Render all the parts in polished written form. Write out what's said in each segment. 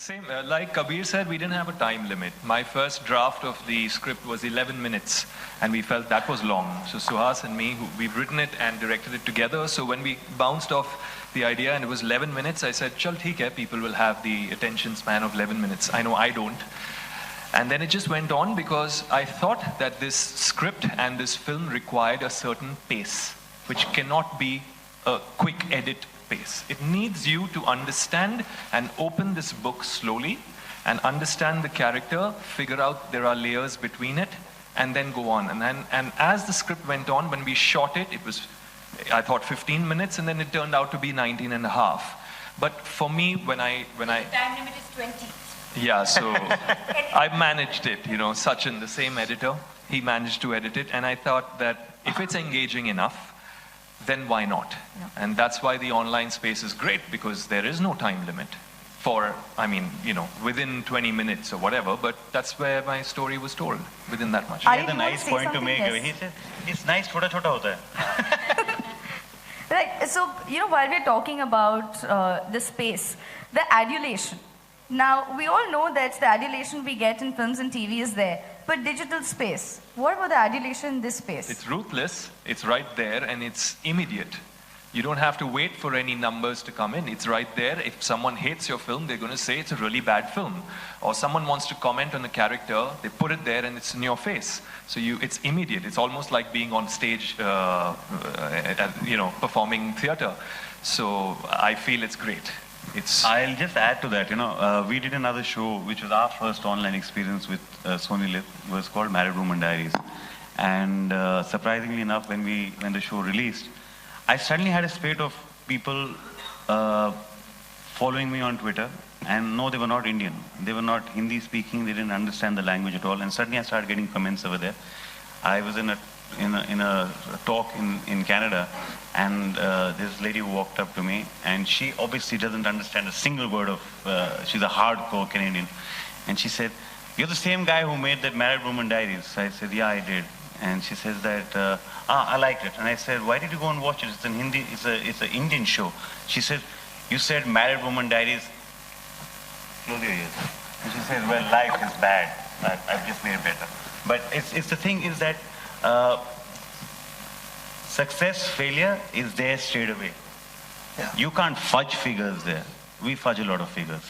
Same, like Kabir said, we didn't have a time limit. My first draft of the script was 11 minutes, and we felt that was long. So Suhas and me, we've written it and directed it together. So when we bounced off the idea and it was 11 minutes, I said, chal theek hai, people will have the attention span of 11 minutes. I know I don't. And then it just went on because I thought that this script and this film required a certain pace, which cannot be a quick edit pace. It needs you to understand and open this book slowly and understand the character, figure out there are layers between it, and then go on. And as the script went on, when we shot it, it was, I thought 15 minutes, and then it turned out to be 19 and a half. But for me, when I... The time limit is 20. Yeah, so I managed it, you know, Sachin, the same editor, he managed to edit it, and I thought that if it's engaging enough, then why not? Yeah. And that's why the online space is great, because there is no time limit for, I mean, you know, within 20 minutes or whatever, but that's where my story was told, within that much. He had a nice point to make. Yes. He said, it's nice, chota chota hota hai. Right, so, you know, while we're talking about the space, the adulation. Now, we all know that the adulation we get in films and TV is there, but digital space, what about the adulation in this space? It's ruthless, it's right there, and it's immediate. You don't have to wait for any numbers to come in. It's right there. If someone hates your film, they're going to say it's a really bad film. Or someone wants to comment on a character, they put it there and it's in your face. So it's immediate. It's almost like being on stage, you know, performing theater. So I feel it's great. I'll just add to that, you know, we did another show, which was our first online experience with SonyLiv's. It was called Married Woman Diaries. And surprisingly enough, when the show released, I suddenly had a spate of people following me on Twitter, and no, they were not Indian. They were not Hindi speaking, they didn't understand the language at all, and suddenly I started getting comments over there. I was in a talk in Canada, and this lady walked up to me, and she obviously doesn't understand a single word of, she's a hardcore Canadian, and she said, "You're the same guy who made that Married Woman Diaries." I said, "Yeah, I did." And she says that, I liked it. And I said, "Why did you go and watch it? It's in Hindi, it's an Indian show." She said, "You said Married Woman Diaries." Close your ears. And she said, "Well, life is bad. I've just made it better." But it's the thing is that success, failure is there straight away. Yeah. You can't fudge figures there. We fudge a lot of figures.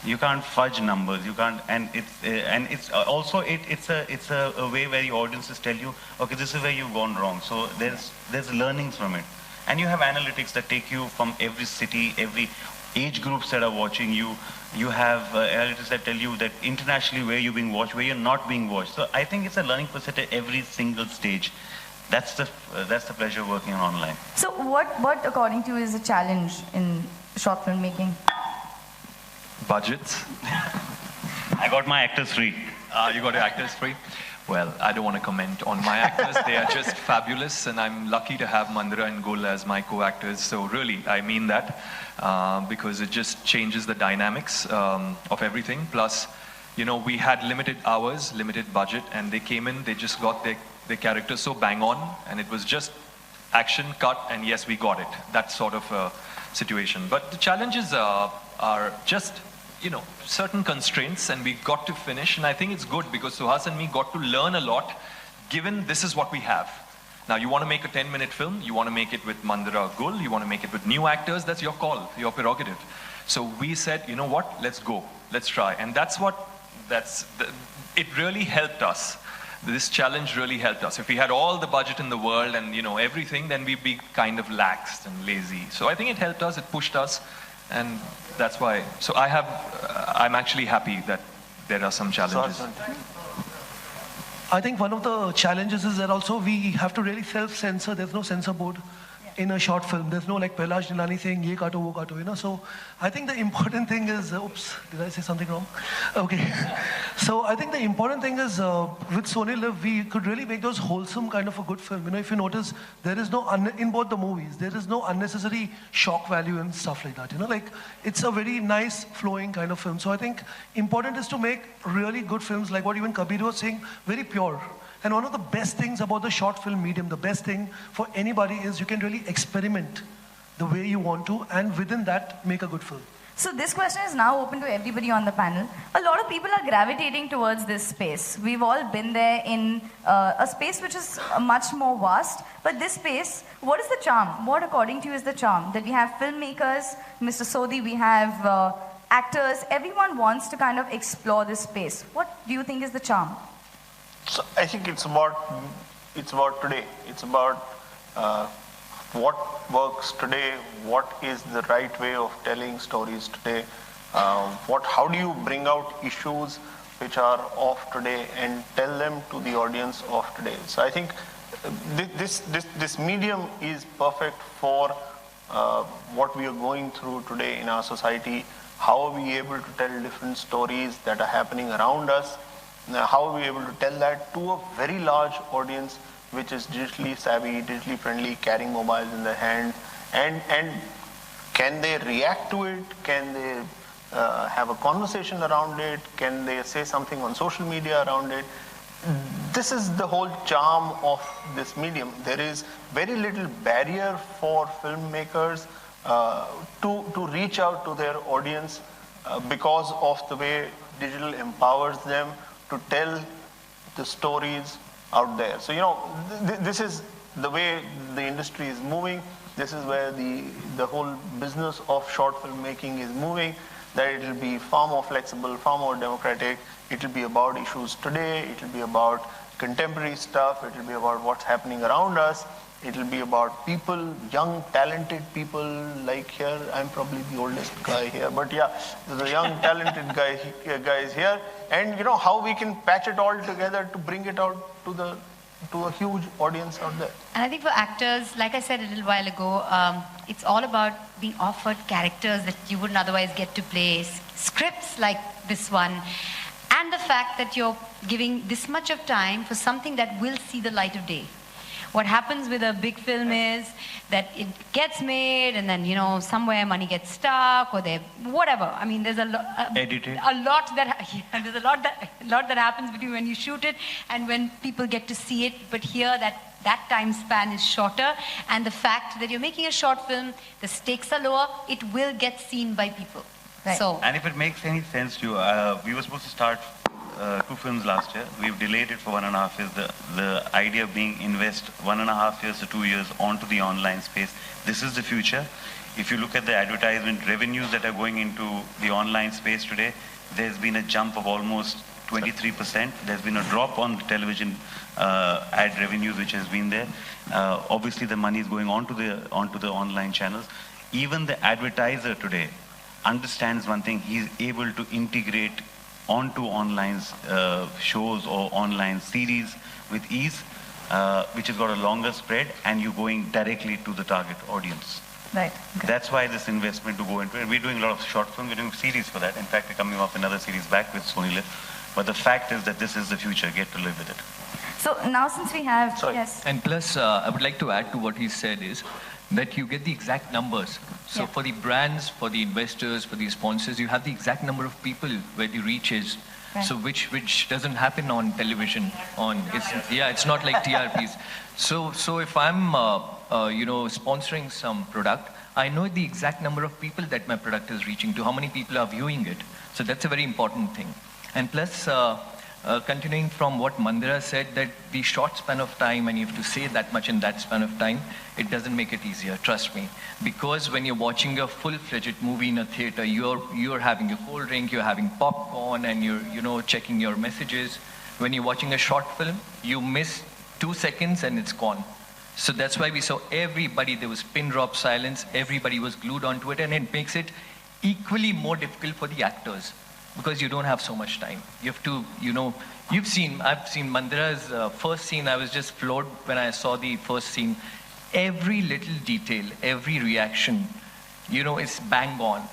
You can't fudge numbers. You can't, and it's also it's a way where the audiences tell you, okay, this is where you've gone wrong. So there's learnings from it, and you have analytics that take you from every city, every age groups that are watching you. You have analytics that tell you that internationally where you're being watched, where you're not being watched. So I think it's a learning process at every single stage. That's the pleasure of working on online. So what according to you is a challenge in short film making? Budgets. I got my actors free. You got your actors free? Well, I don't want to comment on my actors. They are just fabulous, and I'm lucky to have Mandira and Gul as my co-actors. So really, I mean that, because it just changes the dynamics of everything. Plus, you know, we had limited hours, limited budget, and they came in, they just got their characters so bang on, and it was just action, cut, and yes, we got it. That sort of situation. But the challenges are just, you know, certain constraints, and we got to finish, and I think it's good because Suhas and me got to learn a lot, given this is what we have. Now, you want to make a 10-minute film, you want to make it with Mandira Gul, you want to make it with new actors, that's your call, your prerogative. So we said, you know what, let's go, let's try. And it really helped us. This challenge really helped us. If we had all the budget in the world and, you know, everything, then we'd be kind of laxed and lazy. So I think it helped us, it pushed us, and that's why. So I'm actually happy that there are some challenges. I think one of the challenges is that also we have to really self-censor. There's no censor board in a short film. There's no like Pehla Jilani saying ye kato wo kato, you know. So I think the important thing is, oops, did I say something wrong? Okay. So I think the important thing is with SonyLiv, we could really make those wholesome kind of a good film. You know, if you notice, there is no, in both the movies, there is no unnecessary shock value and stuff like that. You know, like it's a very nice flowing kind of film. So I think important is to make really good films, like what even Kabir was saying, very pure. And one of the best things about the short film medium, the best thing for anybody is you can really experiment the way you want to, and within that, make a good film. So this question is now open to everybody on the panel. A lot of people are gravitating towards this space. We've all been there in a space which is much more vast. But this space, what is the charm? What, according to you, is the charm? That we have filmmakers, Mr. Sodhi, we have actors. Everyone wants to kind of explore this space. What do you think is the charm? So I think it's about today. It's about what works today, what is the right way of telling stories today, how do you bring out issues which are of today and tell them to the audience of today. So I think this medium is perfect for what we are going through today in our society. How are we able to tell different stories that are happening around us? How are we able to tell that to a very large audience which is digitally savvy, digitally friendly, carrying mobiles in their hand, and can they react to it? Can they have a conversation around it? Can they say something on social media around it? This is the whole charm of this medium. There is very little barrier for filmmakers to reach out to their audience because of the way digital empowers them to tell the stories out there. So, this is the way the industry is moving. This is where the whole business of short filmmaking is moving, that it will be far more flexible, far more democratic. It will be about issues today. It will be about contemporary stuff. It will be about what's happening around us. It will be about people, young, talented people like here. I'm probably the oldest guy here, but yeah, there's a young, talented guys here. And how we can patch it all together to bring it out to a huge audience out there. And I think for actors, like I said a little while ago, it's all about being offered characters that you wouldn't otherwise get to play, scripts like this one, and the fact that you're giving this much of time for something that will see the light of day. What happens with a big film is that it gets made and then, somewhere money gets stuck or whatever. I mean, there's there's a lot that happens between when you shoot it and when people get to see it. But here that time span is shorter, and the fact that you're making a short film, the stakes are lower, it will get seen by people. Right. So, and if it makes any sense to you, we were supposed to start 2 films last year. We've delayed it for 1.5 years. The idea being invest 1.5 years to 2 years onto the online space. This is the future. If you look at the advertisement revenues that are going into the online space today, there's been a jump of almost 23%. There's been a drop on the television ad revenues which has been there. Obviously the money is going onto the online channels. Even the advertiser today understands one thing. He's able to integrate onto online shows or online series with ease, which has got a longer spread, and you're going directly to the target audience. Right. Okay. That's why this investment to go into it. We're doing a lot of short films, we're doing series for that. In fact, we're coming off another series back with SonyLiv's. But the fact is that this is the future. Get to live with it. So now since we have... Sorry. Yes. And plus, I would like to add to what he said is that you get the exact numbers. So Yeah. for the brands, for the investors, for the sponsors, you have the exact number of people where the reach is. Right. So which doesn't happen on television. It's not like TRPs. So if I'm sponsoring some product, I know the exact number of people that my product is reaching to, how many people are viewing it. So that's a very important thing. And plus, continuing from what Mandira said, that the short span of time, and you have to say that much in that span of time, it doesn't make it easier, trust me. Because when you're watching a full-fledged movie in a theater, you're having a cold drink, you're having popcorn, and you're checking your messages. When you're watching a short film, you miss 2 seconds and it's gone. So that's why we saw everybody, there was pin drop silence, everybody was glued onto it, and it makes it equally more difficult for the actors. Because you don't have so much time. You have to, I've seen Mandira's first scene. I was just floored when I saw the first scene. Every little detail, every reaction, is bang on.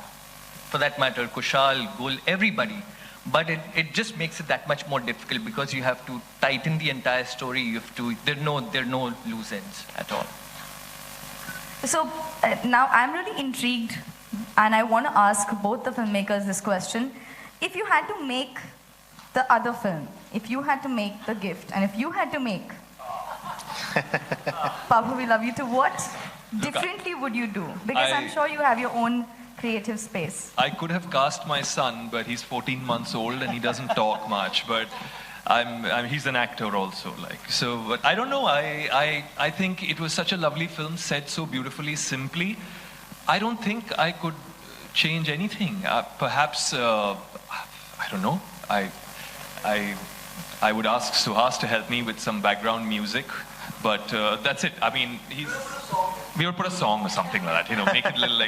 For that matter, Kushal, Gul, everybody. But it just makes it that much more difficult because you have to tighten the entire story. There are no loose ends at all. So now I'm really intrigued, and I want to ask both the filmmakers this question. If you had to make the other film, if you had to make The Gift, and if you had to make Papa, We Love You Too, what differently would you do? Because I'm sure you have your own creative space? I could have cast my son, but he's 14 months old and he doesn't talk much. But he's an actor also, like so. But I don't know. I think it was such a lovely film, said so beautifully, simply. I don't think I could change anything. Perhaps I don't know. I would ask Suhas to help me with some background music, but that's it. I mean, we would put a song or something like that, you know, make it a little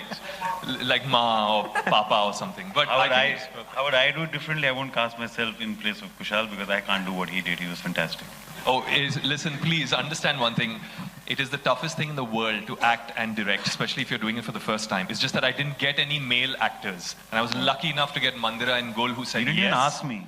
like Ma or Papa or something. But how would I do it differently? I won't cast myself in place of Kushal because I can't do what he did. He was fantastic. Listen, please understand one thing. It is the toughest thing in the world to act and direct, especially if you're doing it for the first time. It's just that I didn't get any male actors. And I was lucky enough to get Mandira and Gol who said yes. You didn't even ask me.